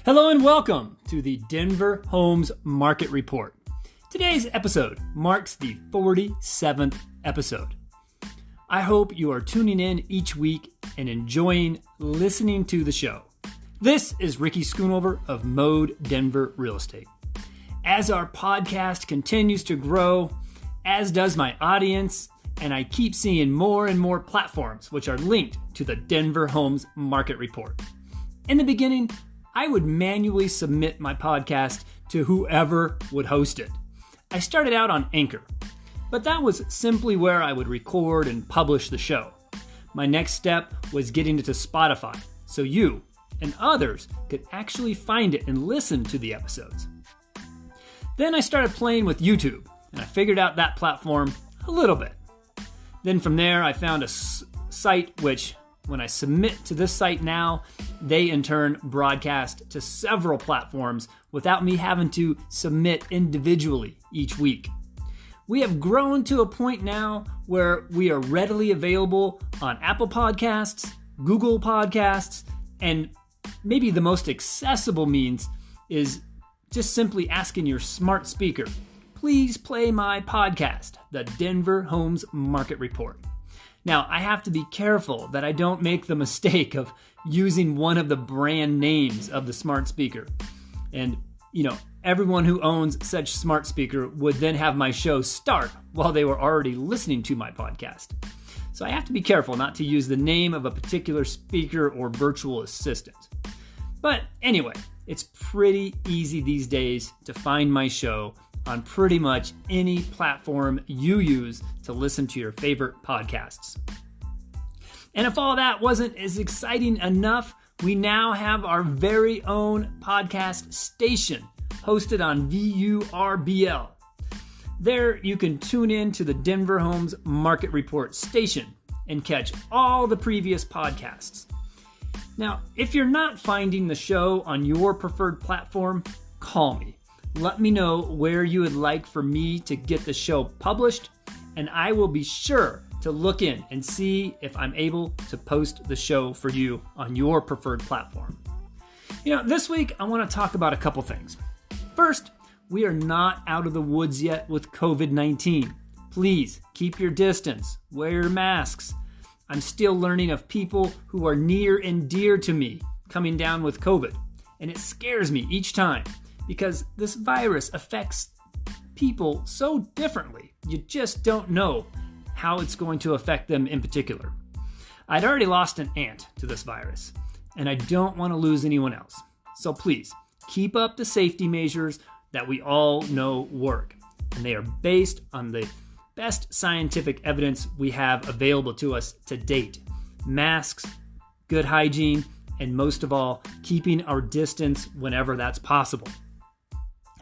Hello and welcome to the Denver Homes Market Report. Today's episode marks the 47th episode. I hope you are tuning in each week and enjoying listening to the show. This is Ricky Schoonover of Mode Denver Real Estate. As our podcast continues to grow, as does my audience, and I keep seeing more and more platforms which are linked to the Denver Homes Market Report. In the beginning, I would manually submit my podcast to whoever would host it. I started out on Anchor, but that was simply where I would record and publish the show. My next step was getting it to Spotify, so you and others could actually find it and listen to the episodes. Then I started playing with YouTube, and I figured out that platform a little bit. Then from there, I found a site which, when I submit to this site now, they in turn broadcast to several platforms without me having to submit individually each week. We have grown to a point now where we are readily available on Apple Podcasts, Google Podcasts, and maybe the most accessible means is just simply asking your smart speaker, please play my podcast, the Denver Homes Market Report. Now, I have to be careful that I don't make the mistake of using one of the brand names of the smart speaker. And, everyone who owns such smart speaker would then have my show start while they were already listening to my podcast. So I have to be careful not to use the name of a particular speaker or virtual assistant. But anyway, it's pretty easy these days to find my show on pretty much any platform you use to listen to your favorite podcasts. And if all that wasn't as exciting enough, we now have our very own podcast station hosted on VURBL. There you can tune in to the Denver Homes Market Report station and catch all the previous podcasts. Now, if you're not finding the show on your preferred platform, call me. Let me know where you would like for me to get the show published, and I will be sure to look in and see if I'm able to post the show for you on your preferred platform. This week I want to talk about a couple things. First, we are not out of the woods yet with COVID-19. Please keep your distance, wear your masks. I'm still learning of people who are near and dear to me coming down with COVID, and it scares me each time. Because this virus affects people so differently, you just don't know how it's going to affect them in particular. I'd already lost an aunt to this virus, and I don't want to lose anyone else. So please, keep up the safety measures that we all know work, and they are based on the best scientific evidence we have available to us to date. Masks, good hygiene, and most of all, keeping our distance whenever that's possible.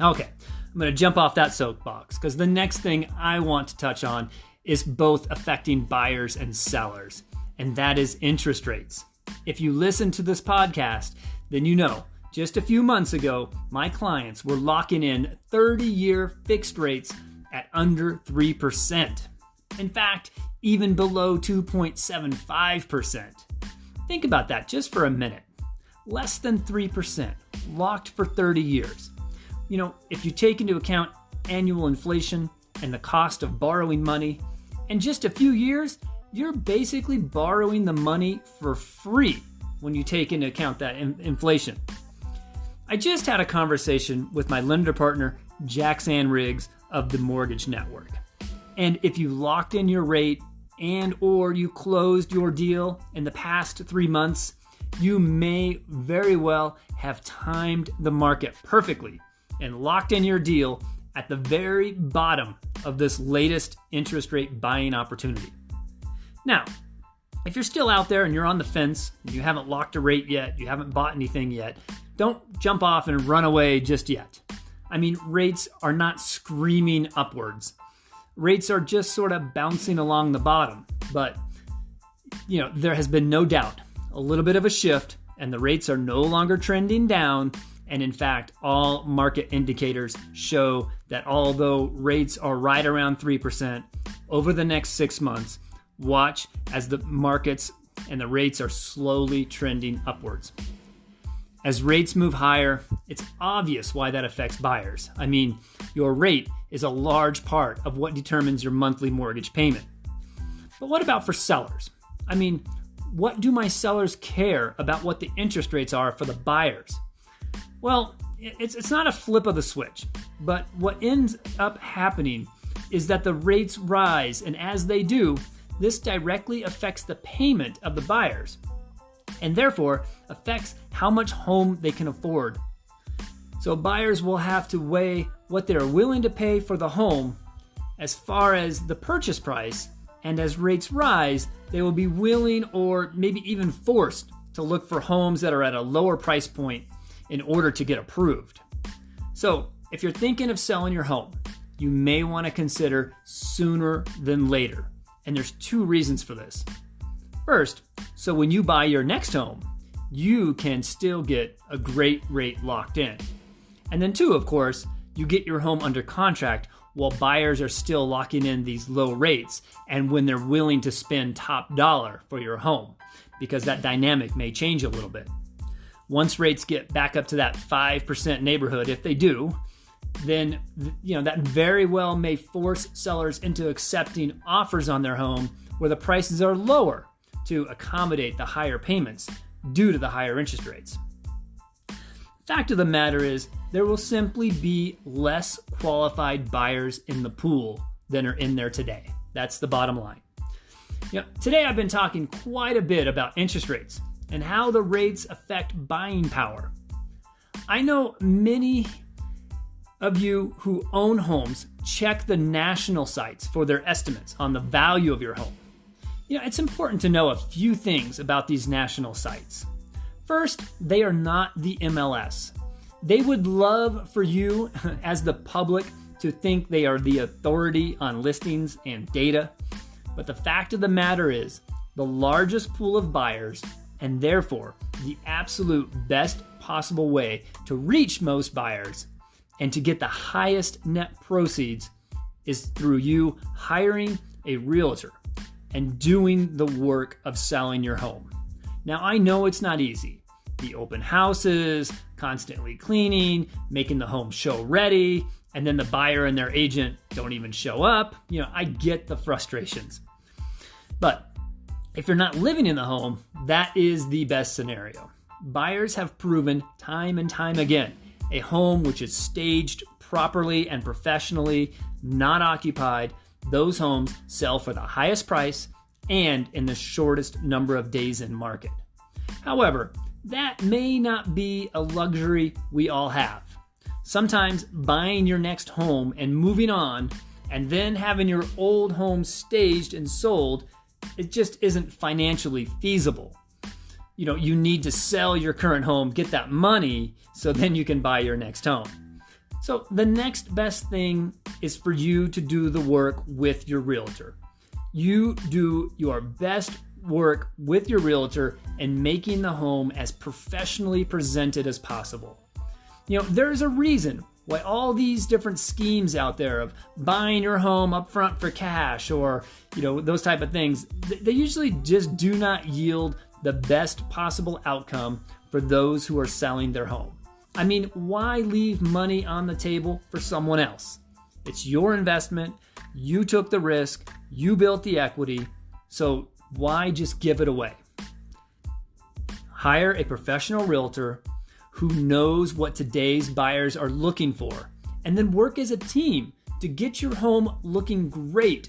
Okay, I'm going to jump off that soapbox because the next thing I want to touch on is both affecting buyers and sellers, and that is interest rates. If you listen to this podcast, then you know just a few months ago, my clients were locking in 30-year fixed rates at under 3%. In fact, even below 2.75%. Think about that just for a minute. Less than 3%, locked for 30 years. If you take into account annual inflation and the cost of borrowing money, in just a few years, you're basically borrowing the money for free when you take into account that inflation. I just had a conversation with my lender partner, Jackson Riggs of the Mortgage Network. And if you locked in your rate and or you closed your deal in the past 3 months, you may very well have timed the market perfectly and locked in your deal at the very bottom of this latest interest rate buying opportunity. Now, if you're still out there and you're on the fence, you haven't locked a rate yet, you haven't bought anything yet, don't jump off and run away just yet. Rates are not screaming upwards. Rates are just sort of bouncing along the bottom. But, there has been no doubt a little bit of a shift, and the rates are no longer trending down. And in fact, all market indicators show that although rates are right around 3%, over the next 6 months, watch as the markets and the rates are slowly trending upwards. As rates move higher, it's obvious why that affects buyers. I mean, your rate is a large part of what determines your monthly mortgage payment. But what about for sellers? I mean, what do my sellers care about what the interest rates are for the buyers? Well, it's not a flip of the switch, but what ends up happening is that the rates rise, and as they do, this directly affects the payment of the buyers, and therefore affects how much home they can afford. So buyers will have to weigh what they're willing to pay for the home as far as the purchase price, and as rates rise, they will be willing or maybe even forced to look for homes that are at a lower price point in order to get approved. So if you're thinking of selling your home, you may want to consider sooner than later. And there's 2 reasons for this. First, so when you buy your next home, you can still get a great rate locked in. And then 2, of course, you get your home under contract while buyers are still locking in these low rates and when they're willing to spend top dollar for your home, because that dynamic may change a little bit. Once rates get back up to that 5% neighborhood, if they do, then that very well may force sellers into accepting offers on their home where the prices are lower to accommodate the higher payments due to the higher interest rates. Fact of the matter is, there will simply be less qualified buyers in the pool than are in there today. That's the bottom line. Today I've been talking quite a bit about interest rates and how the rates affect buying power. I know many of you who own homes check the national sites for their estimates on the value of your home. It's important to know a few things about these national sites. First, they are not the MLS. They would love for you, as the public, to think they are the authority on listings and data. But the fact of the matter is, the largest pool of buyers, and therefore the absolute best possible way to reach most buyers and to get the highest net proceeds, is through you hiring a realtor and doing the work of selling your home. Now, I know it's not easy. The open houses, constantly cleaning, making the home show ready, and then the buyer and their agent don't even show up. I get the frustrations. But if you're not living in the home, that is the best scenario. Buyers have proven time and time again, a home which is staged properly and professionally, not occupied, those homes sell for the highest price and in the shortest number of days in market. However, that may not be a luxury we all have. Sometimes buying your next home and moving on, and then having your old home staged and sold, it just isn't financially feasible. You need to sell your current home, get that money, so then you can buy your next home. So the next best thing is for you to do the work with your realtor. You do your best work with your realtor and making the home as professionally presented as possible. There's a reason why all these different schemes out there of buying your home up front for cash or, those type of things, they usually just do not yield the best possible outcome for those who are selling their home. I mean, why leave money on the table for someone else? It's your investment. You took the risk. You built the equity. So why just give it away? Hire a professional realtor who knows what today's buyers are looking for, and then work as a team to get your home looking great.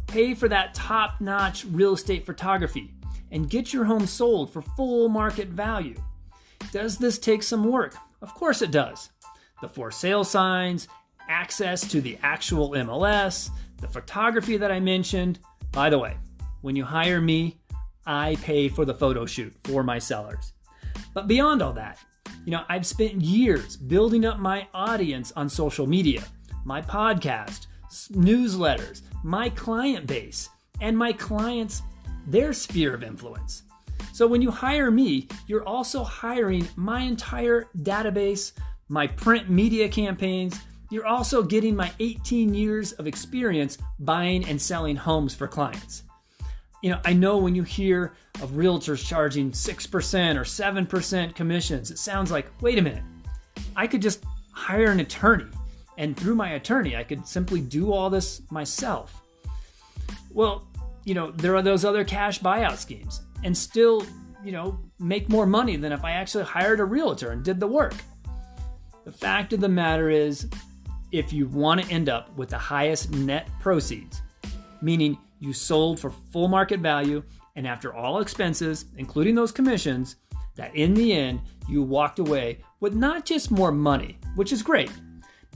Pay for that top-notch real estate photography and get your home sold for full market value. Does this take some work? Of course it does. The for sale signs, access to the actual MLS, the photography that I mentioned. By the way, when you hire me, I pay for the photo shoot for my sellers. But beyond all that, I've spent years building up my audience on social media, my podcast, newsletters, my client base, and my clients, their sphere of influence. So when you hire me, you're also hiring my entire database, my print media campaigns. You're also getting my 18 years of experience buying and selling homes for clients. I know when you hear of realtors charging 6% or 7% commissions, it sounds like, wait a minute, I could just hire an attorney, and through my attorney, I could simply do all this myself. Well, there are those other cash buyout schemes and still, make more money than if I actually hired a realtor and did the work. The fact of the matter is, if you want to end up with the highest net proceeds, meaning you sold for full market value and after all expenses, including those commissions, that in the end, you walked away with not just more money, which is great,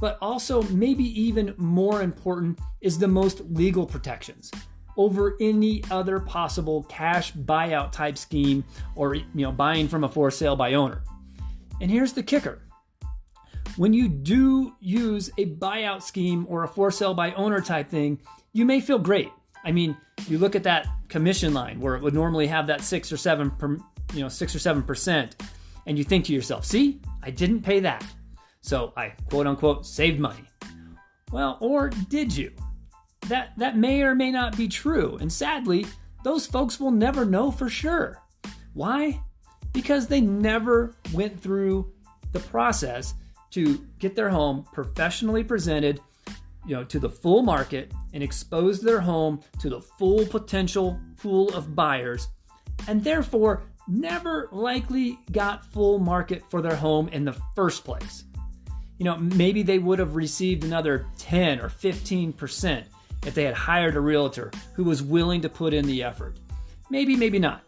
but also maybe even more important is the most legal protections over any other possible cash buyout type scheme or buying from a for sale by owner. And here's the kicker. When you do use a buyout scheme or a for sale by owner type thing, you may feel great. I mean, you look at that commission line where it would normally have that 6 or 7%, and you think to yourself, see, I didn't pay that. So I quote unquote saved money. Well, or did you? That may or may not be true. And sadly, those folks will never know for sure. Why? Because they never went through the process to get their home professionally presented, to the full market and expose their home to the full potential pool of buyers, and therefore never likely got full market for their home in the first place. Maybe they would have received another 10 or 15% if they had hired a realtor who was willing to put in the effort. Maybe, maybe not.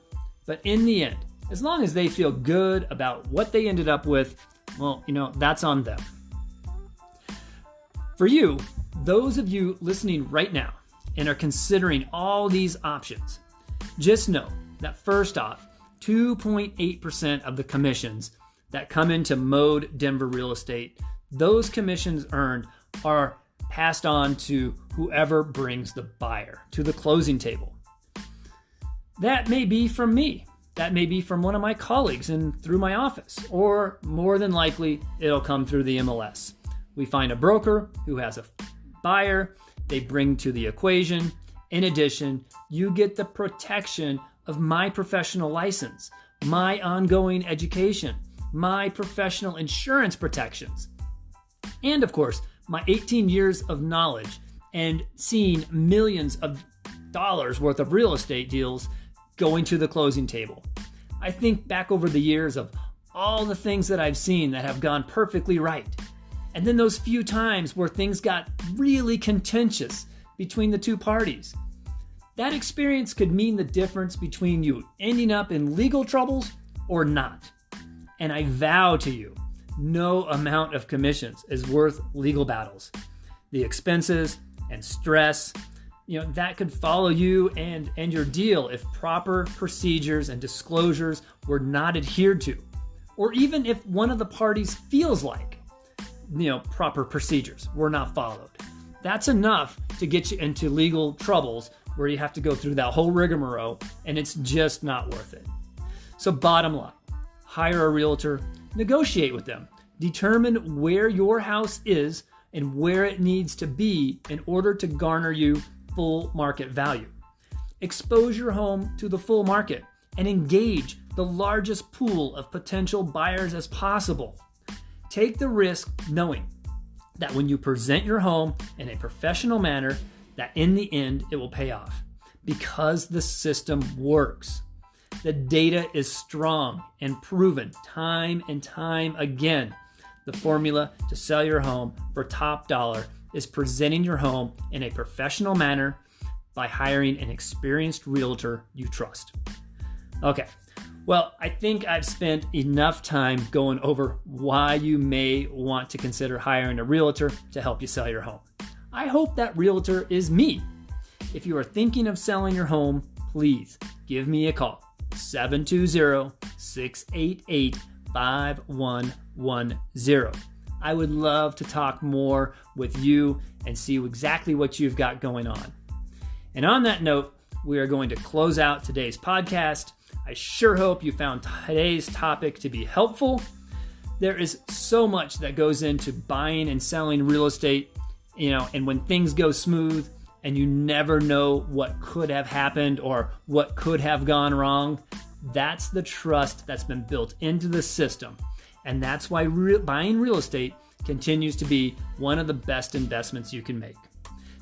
But in the end, as long as they feel good about what they ended up with, well, that's on them. For you, those of you listening right now and are considering all these options, just know that first off, 2.8% of the commissions that come into Mode Denver Real Estate, those commissions earned are passed on to whoever brings the buyer to the closing table. That may be from me. That may be from one of my colleagues and through my office, or more than likely, it'll come through the MLS. We find a broker who has a buyer, they bring to the equation. In addition, you get the protection of my professional license, my ongoing education, my professional insurance protections, and of course, my 18 years of knowledge and seeing millions of dollars worth of real estate deals going to the closing table. I think back over the years of all the things that I've seen that have gone perfectly right. And then those few times where things got really contentious between the two parties. That experience could mean the difference between you ending up in legal troubles or not. And I vow to you, no amount of commissions is worth legal battles. The expenses and stress, that could follow you and your deal if proper procedures and disclosures were not adhered to, or even if one of the parties feels like, proper procedures were not followed. That's enough to get you into legal troubles where you have to go through that whole rigmarole, and it's just not worth it. So bottom line, hire a realtor, negotiate with them, determine where your house is and where it needs to be in order to garner you full market value. Expose your home to the full market and engage the largest pool of potential buyers as possible. Take the risk knowing that when you present your home in a professional manner, that in the end it will pay off because the system works. The data is strong and proven time and time again. The formula to sell your home for top dollar is presenting your home in a professional manner by hiring an experienced realtor you trust. Okay, well, I think I've spent enough time going over why you may want to consider hiring a realtor to help you sell your home. I hope that realtor is me. If you are thinking of selling your home, please give me a call, 720-688-5110. I would love to talk more with you and see exactly what you've got going on. And on that note, we are going to close out today's podcast. I sure hope you found today's topic to be helpful. There is so much that goes into buying and selling real estate, and when things go smooth, and you never know what could have happened or what could have gone wrong. That's the trust that's been built into the system. And that's why buying real estate continues to be one of the best investments you can make.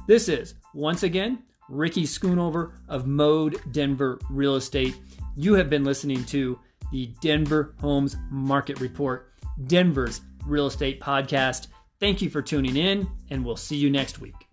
This is, once again, Ricky Schoonover of Mode Denver Real Estate. You have been listening to the Denver Homes Market Report, Denver's real estate podcast. Thank you for tuning in, and we'll see you next week.